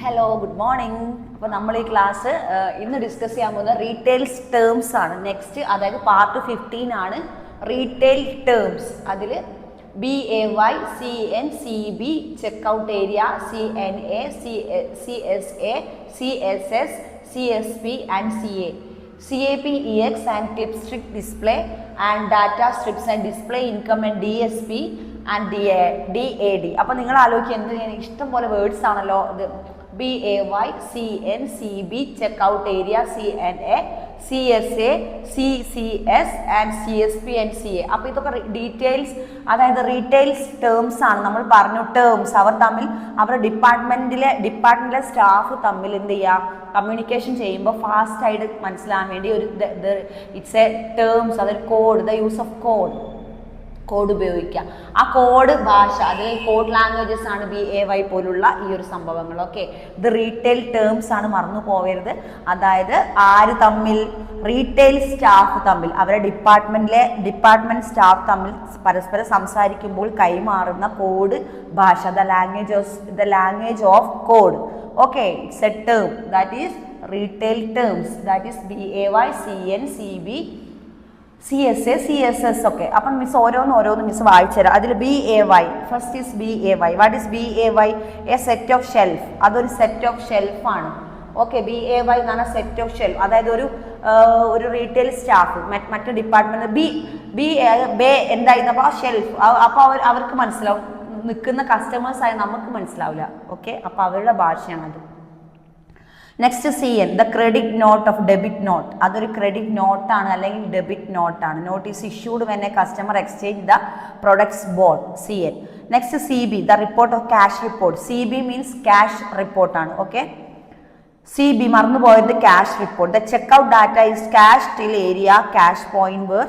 Hello good morning. അപ്പോൾ നമ്മൾ ഈ ക്ലാസ് ഇന്ന് ഡിസ്കസ് ചെയ്യാൻ പോകുന്ന റീറ്റെയിൽസ് ടേംസ് ആണ്. നെക്സ്റ്റ് അതായത് പാർട്ട് 15 ആണ് റീറ്റെയിൽ ടേംസ്. അതിൽ BAY, CN, CB, checkout area, CNA, CSA, CSS, CSP and CA. CAP, EX and clip strip display and data strips and display income and DSP and DAD. അപ്പോൾ നിങ്ങൾ ആലോചിക്കുക, എന്ത് ഇഷ്ടം പോലെ words ആണല്ലോ ഇത്. BAY, CN, CB, checkout area, CNA, CSA, CCS and CSP and CA. അപ്പോൾ ഇതൊക്കെ ഡീറ്റെയിൽസ്, അതായത് റീറ്റെയിൽസ് ടേംസ് ആണ്. നമ്മൾ പറഞ്ഞു ടേംസ് അവർ തമ്മിൽ, അവരുടെ ഡിപ്പാർട്ട്മെന്റിലെ സ്റ്റാഫ് തമ്മിൽ എന്ത് ചെയ്യുക, കമ്മ്യൂണിക്കേഷൻ ചെയ്യുമ്പോൾ ഫാസ്റ്റ് ആയിട്ട് മനസ്സിലാകാൻ വേണ്ടി ഒരു ഇറ്റ്സ് എ ടേംസ്, അതൊരു code, the use of code ഉപയോഗിക്കുക. ആ കോഡ് ഭാഷ, അതിൽ കോഡ് ലാംഗ്വേജസ് ആണ് BAY പോലുള്ള ഈ ഒരു സംഭവങ്ങൾ. ഓക്കെ, ഇത് റീറ്റെയിൽ ടേംസ് ആണ്, മറന്നു പോകരുത്. അതായത് ആര് തമ്മിൽ, റീറ്റെയിൽ സ്റ്റാഫ് തമ്മിൽ, അവരുടെ ഡിപ്പാർട്ട്മെന്റ് സ്റ്റാഫ് തമ്മിൽ പരസ്പരം സംസാരിക്കുമ്പോൾ കൈമാറുന്ന കോഡ് ഭാഷ, the language of code. Okay, it's A term, that is retail terms, that is BAY, CN, CB, CSA, CSS. ഒക്കെ അപ്പം മിസ് ഓരോന്ന് മിസ് വായിച്ചു തരാം. അതിൽ BAY, first is BAY. What is BAY? A set of shelf. അതൊരു set of ഷെൽഫാണ്. Okay, BAY എന്ന് പറഞ്ഞാൽ set of shelf. അതായത് ഒരു റീറ്റെയിൽ സ്റ്റാഫ് മറ്റു ഡിപ്പാർട്ട്മെന്റ് ബി എന്തായിരുന്നപ്പോൾ ആ ഷെൽഫ്, അപ്പോൾ അവർക്ക് മനസ്സിലാവും, നിൽക്കുന്ന കസ്റ്റമേഴ്സായി നമുക്ക് മനസ്സിലാവില്ല. ഓക്കെ, അപ്പോൾ അവരുടെ ഭാഷയാണത്. Next CN, the credit note of debit note. അതൊരു ക്രെഡിറ്റ് നോട്ടാണ് അല്ലെങ്കിൽ ഡെബിറ്റ് നോട്ടാണ്. Note is issued when a customer exchange the products bought. CN. Next CB, the report of cash report. CB means cash റിപ്പോർട്ടാണ്. Okay, CB മറന്നു പോയത് cash report. The checkout data is cash till area, cash point where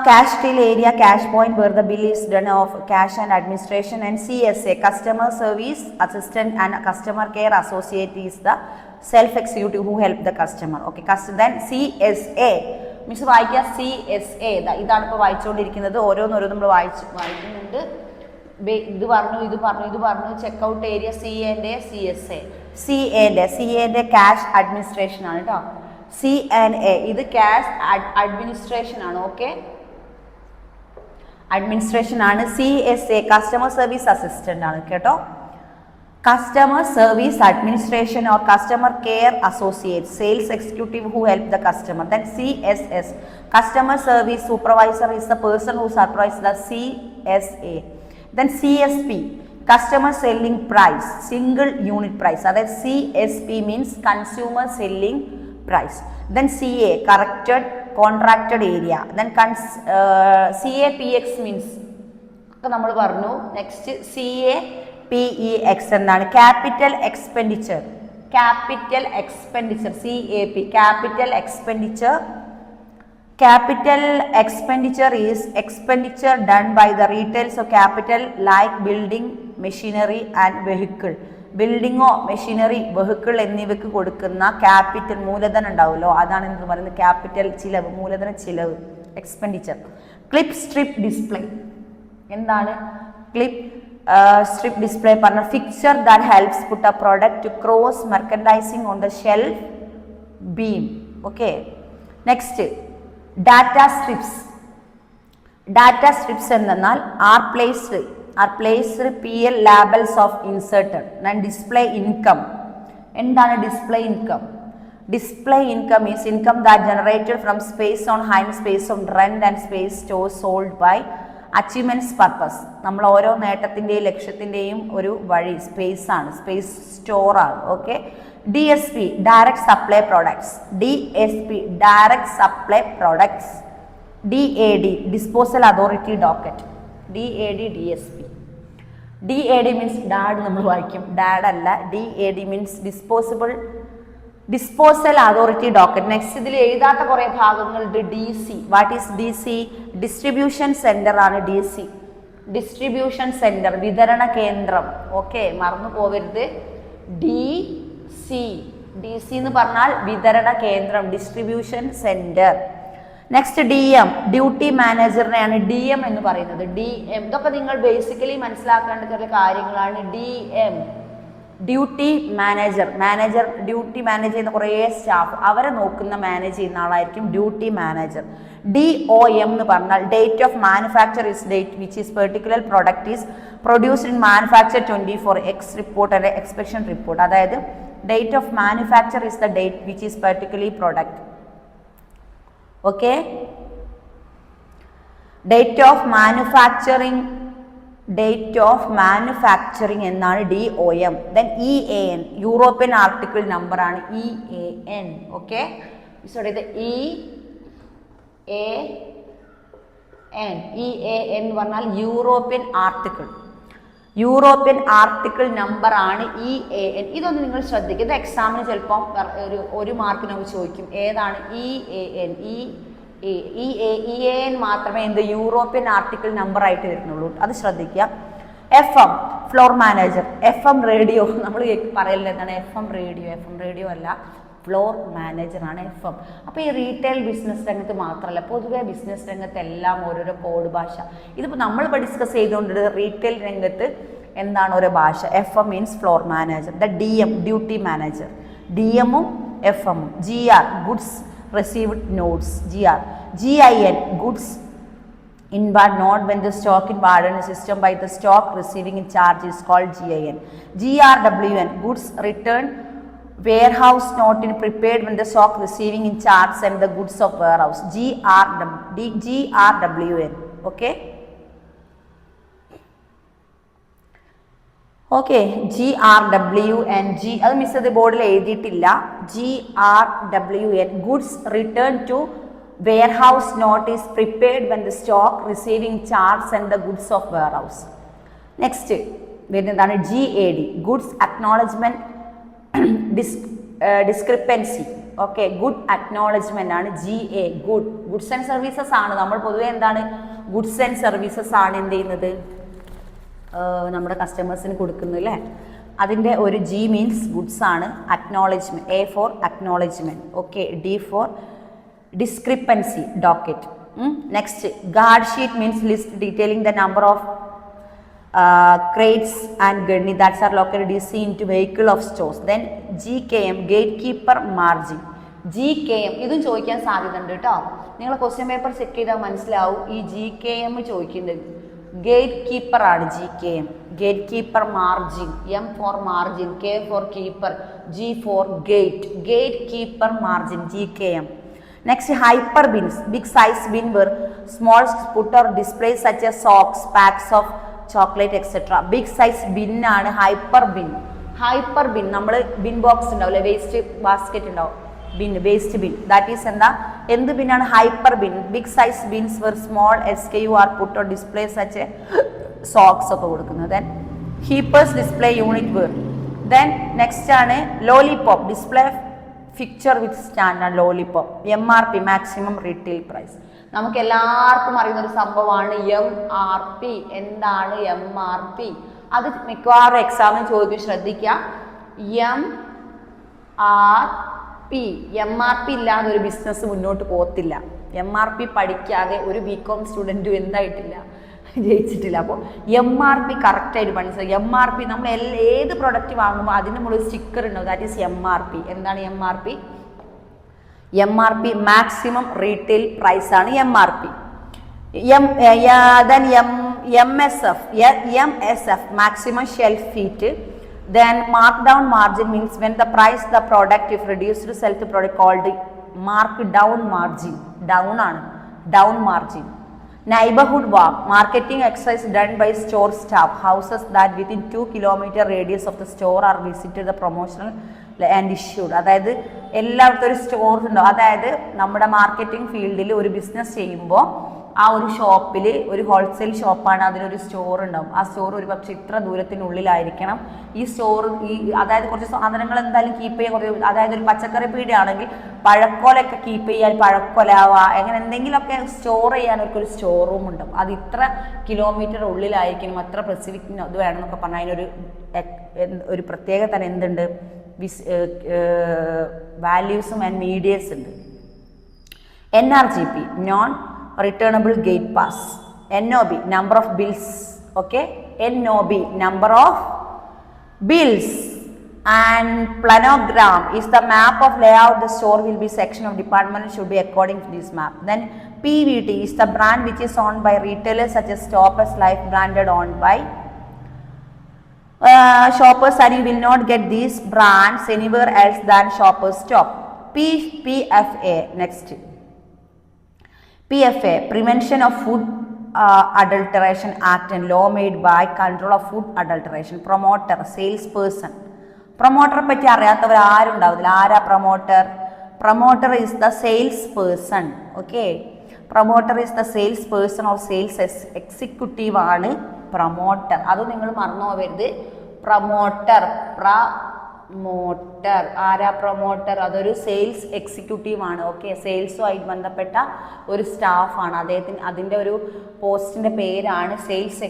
cash till area, cash point where the bill is done of cash and administration. And CSA, customer service assistant and customer care associate is the self executive who help the customer. Okay, then CSA, miss വായിക്കുക. CSA ഇതാണ് ഇപ്പോൾ വായിച്ചുകൊണ്ടിരിക്കുന്നത്. ഓരോന്ന് നമ്മൾ വായിക്കുന്നുണ്ട്. ഇത് പറഞ്ഞു checkout area. CA cash administration ആണ് കേട്ടോ. CNA ഇത് ക്യാഷ് അഡ്മിനിസ്ട്രേഷൻ ആണ്. ഓക്കെ, അഡ്മിനിസ്ട്രേഷൻ ആണ്. CSA കസ്റ്റമർ സർവീസ് അസിസ്റ്റന്റ് ആണ് കേട്ടോ. Customer service administration or customer care associate, sales executive who help the customer. Then CSS customer service supervisor is the person who supervise the CSA. Then CSP customer selling price, single unit price. അതായത് CSP means consumer selling price. Then CA contracted area. Then CAPX means നമ്മൾ പറഞ്ഞു. Next CAPEX എന്നാണ് capital expenditure. CAP capital expenditure is expenditure done by the retails of capital like building, machinery and vehicle. ബിൽഡിങ്ങോ machinery, vehicle എന്നിവയ്ക്ക് കൊടുക്കുന്ന capital മൂലധനം ഉണ്ടാവുമല്ലോ, അതാണ് എന്ന് പറയുന്നത് ക്യാപിറ്റൽ ചിലവ്, മൂലധന ചിലവ്, എക്സ്പെൻഡിച്ചർ. Clip strip display. എന്താണ് ക്ലിപ്പ് സ്ട്രിപ്പ് ഡിസ്പ്ലേ? പറഞ്ഞ fixture that helps put a product to cross merchandising on the shelf beam. Okay, next data strips എന്നാൽ are placed PL labels of inserted. Then display income. എന്താണ് display income? Display income is income that generated from space on hand, space on rent and space stores sold by achievements purpose. നമ്മൾ ഓരോ നേട്ടത്തിൻ്റെയും ലക്ഷ്യത്തിൻ്റെയും ഒരു വഴി space ആണ്, space store ആണ്. Okay, DSP direct supply products. DAD disposal authority docket. DSP means dad നമ്മൾ വായിക്കും, dad അല്ല. DAD means disposal authority docket. Next ഇതിൽ എഴുതാത്ത കുറേ ഭാഗങ്ങളുണ്ട്. DC, what is DC? Distribution centre ആണ്. ഡിസ്ട്രിബ്യൂഷൻ സെന്റർ, വിതരണ കേന്ദ്രം. ഓക്കെ, മറന്നു പോകരുത്. DC എന്ന് പറഞ്ഞാൽ വിതരണ കേന്ദ്രം, distribution centre. Next D M, duty മാനേജറിനെയാണ് ഡി എം എന്ന് പറയുന്നത്. ഡി എം, ഇതൊക്കെ നിങ്ങൾ ബേസിക്കലി മനസ്സിലാക്കേണ്ട ചില കാര്യങ്ങളാണ്. D M, duty manager. Manager duty manage ചെയ്യുന്ന കുറേ സ്റ്റാഫ്, അവരെ നോക്കുന്ന മാനേജ് ചെയ്യുന്ന ആളായിരിക്കും ഡ്യൂട്ടി മാനേജർ. DOM എന്ന് പറഞ്ഞാൽ date of manufacture is date which is particular product is produced in manufacture 24 X report അല്ലെ എക്സ്പെക്ഷൻ റിപ്പോർട്ട്. അതായത് date of manufacture is the date which is particular product. Okay, date of manufacturing എന്നാണ് DOM. Then EAN, European article number ആണ് EAN. Okay, ഇത് EAN എന്ന് പറഞ്ഞാൽ European article number ആണ് EAN. ഇതൊന്ന് നിങ്ങൾ ശ്രദ്ധിക്കുക, ഇത് എക്സാമിന് ചിലപ്പോൾ ഒരു മാർക്ക് നമുക്ക് ചോദിക്കും. ഏതാണ് EAN? EAN മാത്രമേ എന്ത് യൂറോപ്യൻ ആർട്ടിക്കിൾ നമ്പർ ആയിട്ട് വരുന്നുള്ളൂ, അത് ശ്രദ്ധിക്കുക. FM, floor manager. FM radio, നമ്മൾ പറയലില്ല എന്താണ് FM റേഡിയോ അല്ല, ഫ്ലോർ മാനേജറാണ് FM. അപ്പോൾ ഈ റീറ്റെയിൽ ബിസിനസ് രംഗത്ത് മാത്രമല്ല, പൊതുവെ ബിസിനസ് രംഗത്ത് എല്ലാം ഓരോരോ കോഡ് ഭാഷ. ഇതിപ്പോൾ നമ്മളിപ്പോൾ ഡിസ്കസ് ചെയ്തുകൊണ്ട് റീറ്റെയിൽ രംഗത്ത് എന്താണ് ഓരോ ഭാഷ. FM means floor manager. DM, duty manager. DMഉം FMഉം. GR, goods received notes. GIN, goods inward note when the stock inward in a system by the stock receiving in charge is called GIN. GRWN, goods returned warehouse note in prepared when the stock receiving in charge and the goods of warehouse. GRWN. Okay, okay, GRWN. അത് miss ചെയ്ത് ബോർഡിൽ എഴുതിയിട്ടില്ല. GRWN, goods return to warehouse note is prepared when the stock receiving charge and the goods of warehouse. Next വരുന്നതാണ് GAD, goods acknowledgement discrepancy. Okay, good acknowledgement ആണ് GA. Goods and services ആണ്. നമ്മൾ പൊതുവെ എന്താണ് goods and services ആണ് എന്ത് ചെയ്യുന്നത്, നമ്മുടെ കസ്റ്റമേഴ്സിന് കൊടുക്കുന്നത് അല്ലേ. അതിൻ്റെ ഒരു G മീൻസ് ഗുഡ്സ് ആണ്. Acknowledgement, A for acknowledgement. Okay, D for discrepancy, docket. Next guard sheet means list detailing the number of crates and gurney that are located into vehicle of stores. Then GKM, gatekeeper margin. GKM ഇതും ചോദിക്കാൻ സാധ്യതയുണ്ട് കേട്ടോ. നിങ്ങൾ question paper check ചെയ്താൽ മനസ്സിലാവും ഈ GKM ചോദിക്കുന്നത്. Gate keeper ആണ് GKM. Gate keeper margin, M for margin, K for keeper, G for gate. Gate keeper margin, GKM. Next, hyper bins, big size bin where small put or display such as socks, packs of chocolate etcetera. Big size bin ആണ് hyper bin. Hyper bin, നമ്മൾ bin box ഉണ്ടാവില്ലേ, waste basket ഉണ്ടാവും, bin, waste bin. That is എന്ത് ബിന്നാണ്? Hyper bin. Big size bins where small SKU are put or display such socks ഒക്കെ കൊടുക്കുന്നത്. Then heapers display unit where. Then next ആണ് lollipop, display fixture with stand. Lollipop. MRP, maximum retail price. നമുക്ക് എല്ലാവർക്കും അറിയുന്ന ഒരു സംഭവമാണ് MRP. എന്താണ് MRP? അത് മിക്കവാറും എക്സാമിന് ചോദിക്കും, ശ്രദ്ധിക്കുക. MRP ഇല്ലാതെ ഒരു ബിസിനസ് മുന്നോട്ട് പോകത്തില്ല. MRP പഠിക്കാതെ ഒരു BCom സ്റ്റുഡൻറ്റും എന്തായിട്ടില്ല, ജയിച്ചിട്ടില്ല. അപ്പോൾ MRP കറക്റ്റായിട്ട് മനസ്സിലാക്കി. MRP നമ്മൾ ഏത് പ്രൊഡക്റ്റ് വാങ്ങുമ്പോൾ അതിന് മുകളിൽ സ്റ്റിക്കർ ഉണ്ടാവും, ദാറ്റ് ഈസ് MRP. എന്താണ് MRP? MRP maximum retail price ആണ് MRP. MSF maximum shelf feet. Then markdown margin means when the price the product if reduced to sell the product called markdown margin. Down ആണ്, down margin. Neighborhood walk, marketing exercise done by store staff. Houses that within 2 kilometer radius of the store are visited the promotional and issued. അതായത് എല്ലായിടത്തും ഒരു store ഉണ്ടാവും. അതായത് നമ്മുടെ marketing ഫീൽഡിൽ ഒരു business ചെയ്യുമ്പോൾ ആ ഒരു ഷോപ്പിൽ, ഒരു ഹോൾസെയിൽ ഷോപ്പാണ്, അതിലൊരു സ്റ്റോർ ഉണ്ടാവും. ആ സ്റ്റോർ ഒരു പക്ഷേ ഇത്ര ദൂരത്തിനുള്ളിലായിരിക്കണം. ഈ സ്റ്റോർ അതായത് കുറച്ച് സാധനങ്ങൾ എന്തായാലും കീപ്പ് ചെയ്യാൻ കുറച്ച്, അതായത് ഒരു പച്ചക്കറി പീടിയാണെങ്കിൽ പഴക്കോലൊക്കെ കീപ്പ് ചെയ്യാൻ, പഴക്കൊലാവുക, അങ്ങനെ എന്തെങ്കിലുമൊക്കെ സ്റ്റോർ ചെയ്യാൻ ഒരു സ്റ്റോർ റൂം ഉണ്ടാവും. അത് ഇത്ര കിലോമീറ്റർ ഉള്ളിലായിരിക്കണം, അത്ര സ്പെസിഫിക് ഇത് വേണമെന്നൊക്കെ പറഞ്ഞാൽ അതിനൊരു പ്രത്യേക തരം എന്തുണ്ട്, വാല്യൂസും ആൻഡ് മീഡിയസ് ഉണ്ട്. NRGP, non-returnable gate pass. NOB, number of bills. Okay, NOB, number of bills. And planogram is the map of layout the store will be section of department should be according to this map. Then PVT is the brand which is owned by retailers such as Shoppers Life branded owned by Shoppers, and you will not get these brands anywhere else than Shoppers Stop. PFA, next. PFA, Prevention of Food Adulteration Act and law made by Control of Food Adulteration. Promoter, salesperson. പ്രൊമോട്ടറെ പറ്റി അറിയാത്തവർ ആരും ഉണ്ടാവില്ല. ആരാ promoter? Promoter is the sales person. Okay, promoter is the sales person or sales executive ആണ് promoter. അത് നിങ്ങൾ മറന്നു പോകരുത്. പ്രൊമോട്ടർ ആരാ പ്രൊമോട്ടർ? അതൊരു സെയിൽസ് എക്സിക്യൂട്ടീവ് ആണ്. ഓക്കെ, സെയിൽസുമായിട്ട് ബന്ധപ്പെട്ട ഒരു സ്റ്റാഫാണ്. അതിൻ്റെ ഒരു പോസ്റ്റിൻ്റെ പേരാണ് സെയിൽസ്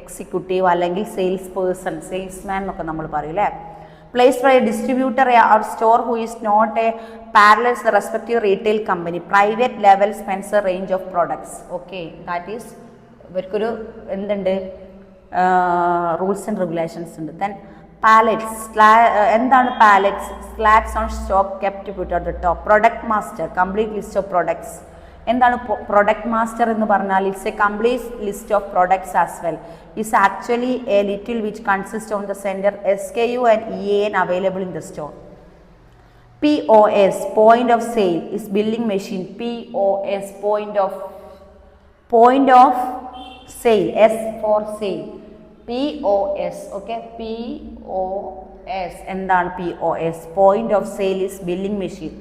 എക്സിക്യൂട്ടീവ് അല്ലെങ്കിൽ സെയിൽസ് പേഴ്സൺ, സെയിൽസ്മാൻ എന്നൊക്കെ നമ്മൾ പറയും അല്ലേ. Placed by a distributor or store who is not a parallel to the respective retail company, private level Spencer range of products. Okay, that is ഇവർക്കൊരു എന്തുണ്ട്, റൂൾസ് ആൻഡ് റെഗുലേഷൻസ് ഉണ്ട്. Then pallets, എന്താണ് pallets? Slats on stock kept put at the top. Product master, complete list of products. എന്താണ് product master എന്ന് പറഞ്ഞാൽ? It's a complete list of products as well. Is actually a little which consists of the sender SKU and EAN available in the store. POS, point of sale, is billing machine. POS, point of sale, S for sale. POS, okay, POS, എന്താണ് POS? Point of sale is billing machine.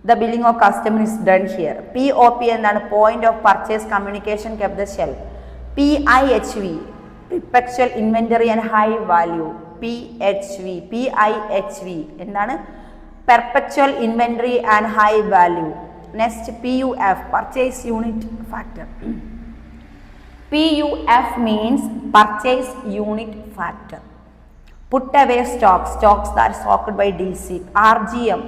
The billing of customer is done here. POP എന്താണ്? Point of purchase communication kept the shelf. PIHV, perpetual inventory and high value. PIHV എന്താണ്? Perpetual inventory and high value. Next, PUF, purchase unit factor. PUF means purchase unit factor. Put away stocks that are stocked by DC. RGM,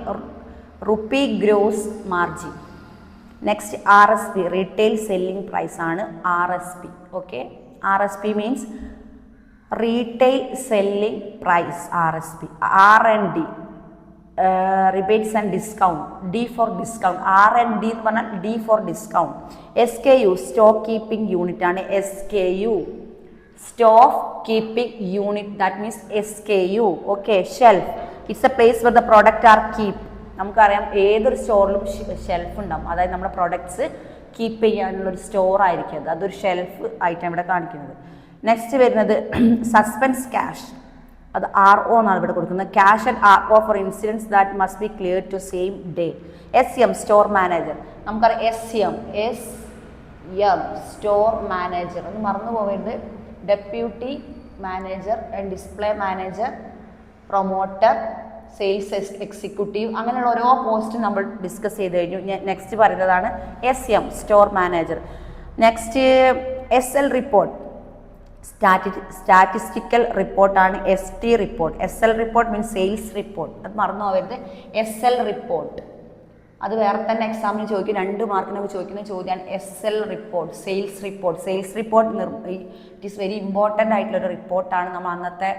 rupee gross margin. Next, RSP, retail selling price ആണ് RSP. Okay, RSP means retail selling price. RSP. R&D, rebates and discount. D for discount. R&D എന്ന് പറഞ്ഞാൽ D for discount. SKU, stock keeping unit ആണ് SKU. Stock keeping unit, that means SKU. Okay, shelf, it's a place where the product are keep. നമുക്കറിയാം ഏതൊരു സ്റ്റോറിലും shelf ഉണ്ടാകും. അതായത് നമ്മുടെ products keep ചെയ്യാനുള്ളൊരു store ആയിരിക്കും അത്. അതൊരു ഷെൽഫ് ആയിട്ടാണ് ഇവിടെ കാണിക്കുന്നത്. നെക്സ്റ്റ് വരുന്നത് സസ്പെൻസ് ക്യാഷ്, അത് RO എന്നാണ് ഇവിടെ കൊടുക്കുന്നത്. Cash and RO for incidence that must be clear to same day. SM, store manager. നമുക്കറിയാം SM സ്റ്റോർ മാനേജർ, ഒന്ന് മറന്നു പോകരുത്. Deputy manager and display manager, promoter, sales executive, അങ്ങനെയുള്ള ഓരോ പോസ്റ്റും നമ്മൾ ഡിസ്കസ് ചെയ്ത് കഴിഞ്ഞു. നെക്സ്റ്റ് പറയുന്നതാണ് SM, store manager. Next SL report, statistical റിപ്പോർട്ടാണ് ST report. SL report means sales report, അത് മറന്നു പോകരുത്. SL റിപ്പോർട്ട് അത് വേറെ തന്നെ എക്സാമിന് ചോദിക്കും, 2 മാർക്കിനൊക്കെ ചോദിക്കുന്ന ചോദ്യമാണ് SL report, sales report. Sales report it is very important ആയിട്ടുള്ളൊരു റിപ്പോർട്ടാണ്. നമ്മൾ അന്നത്തെ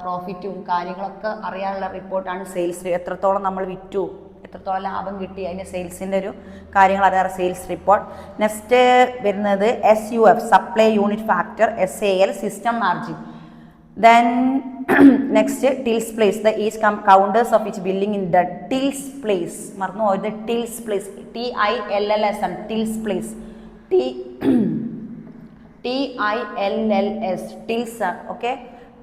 പ്രോഫിറ്റും കാര്യങ്ങളൊക്കെ അറിയാനുള്ള റിപ്പോർട്ടാണ് സെയിൽസ്. എത്രത്തോളം നമ്മൾ വിറ്റു, എത്രത്തോളം ലാഭം കിട്ടി, അതിൻ്റെ സെയിൽസിൻ്റെ ഒരു കാര്യങ്ങൾ അറിയാറ് സെയിൽസ് റിപ്പോർട്ട്. നെക്സ്റ്റ് വരുന്നത് SUF, supply unit factor. SAL, system margin. Then next tills place, the each counters of each billing in the tills place. മറന്നു പോയത് ടിൽസ് പ്ലേസ്, TILLS ആണ് tills place. TILLS, tills. Okay,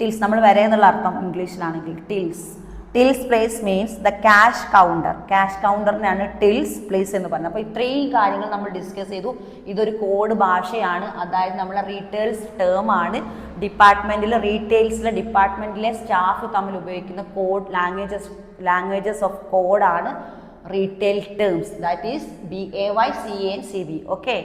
tills നമ്മൾ വരെ എന്നുള്ള അർത്ഥം ഇംഗ്ലീഷിലാണെങ്കിൽ tills. Tills place means the cash counter. Cash കൗണ്ടറിനാണ് tills place എന്ന് പറഞ്ഞത്. അപ്പോൾ ഇത്രയും കാര്യങ്ങൾ നമ്മൾ ഡിസ്കസ് ചെയ്തു. ഇതൊരു കോഡ് ഭാഷയാണ്, അതായത് നമ്മളെ റീറ്റെയിൽസ് ടേം ആണ്. റീറ്റെയിൽസിലെ ഡിപ്പാർട്ട്മെൻറ്റിലെ സ്റ്റാഫ് തമ്മിൽ ഉപയോഗിക്കുന്ന കോഡ് ലാംഗ്വേജസ് ഓഫ് കോഡാണ് retail terms. That is BAY CAN CB. Okay.